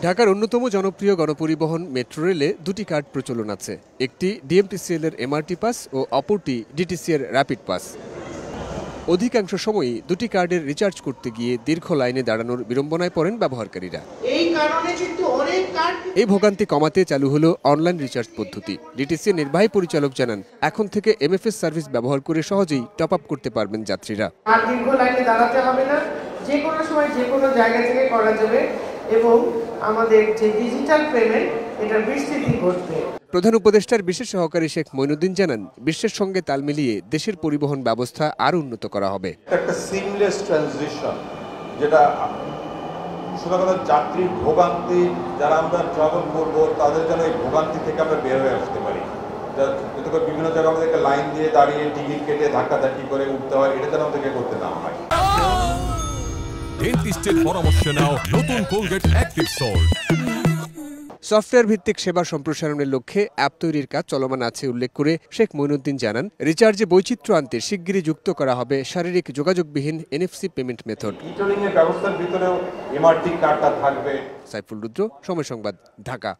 ঢাকার অন্যতম জনপ্রিয় গণপরিবহন মেট্রো রেলে দুটি কার্ড প্রচলন আছে। একটি ডিএমটিসিএল এর এমআরটি পাস ও অপরটি ডিটিসি এর র্যাপিড পাস। অধিকাংশ সময়ই দুটি কার্ডের রিচার্জ করতে গিয়ে দীর্ঘ লাইনে দাঁড়ানোর বিড়ম্বনায় পড়েন ব্যবহারকারীরা। এই ভোগান্তি কমাতে চালু হলো অনলাইন রিচার্জ পদ্ধতি। ডিটিসি নির্বাহী পরিচালক জানান, এখন থেকে এমএফএস সার্ভিস ব্যবহার করে সহজেই টপ আপ করতে পারবেন যাত্রীরা। আর দীর্ঘ লাইনে দাঁড়াতে হবে না, যে কোনো সময় যে কোনো জায়গা থেকে করা যাবে এবং আমাদের যে ডিজিটাল পেমেন্ট এটা বিস্তৃতি ঘটবে। প্রধান উপদেষ্টার বিশেষ সহকারী শেখ মইনুদ্দিন জানান, বিশ্বের সঙ্গে তাল মিলিয়ে দেশের পরিবহন ব্যবস্থা আরও উন্নত করা হবে। একটা সিমলেস ট্রানজিশন, যেটা শুধুমাত্র যাত্রীর ভোগান্তি, যারা আমরা ট্রাভেল করবো তাদের যেন এই ভোগান্তি থেকে আমরা বের হয়ে আসতে পারি। বিভিন্ন জায়গায় আমাদেরকে লাইন দিয়ে দাঁড়িয়ে টিকিট কেটে ধাক্কাধাক্কি করে উঠতে হয়, এটা যেন আমাদেরকে করতে না হয়। ডেন্টিস্টের পরামর্শ নাও নতুন কোলগেট অ্যাক্টিভ সল্ট। সফটওয়্যার ভিত্তিক সেবা সম্প্রসারণের লক্ষ্যে অ্যাপ তৈরির কাজ চলমান আছে উল্লেখ করে শেখ মইনুদ্দিন জানান, রিচার্জে বৈচিত্র্য আনতে শিগগিরই যুক্ত করা হবে শারীরিক যোগাযোগবিহীন এনএফসি পেমেন্ট মেথড। ইটলিং এর ব্যবস্থার ভিতরেও এমআরটি কার্ডটা থাকবে। সাইফুল রুদ্র, সময় সংবাদ, ঢাকা।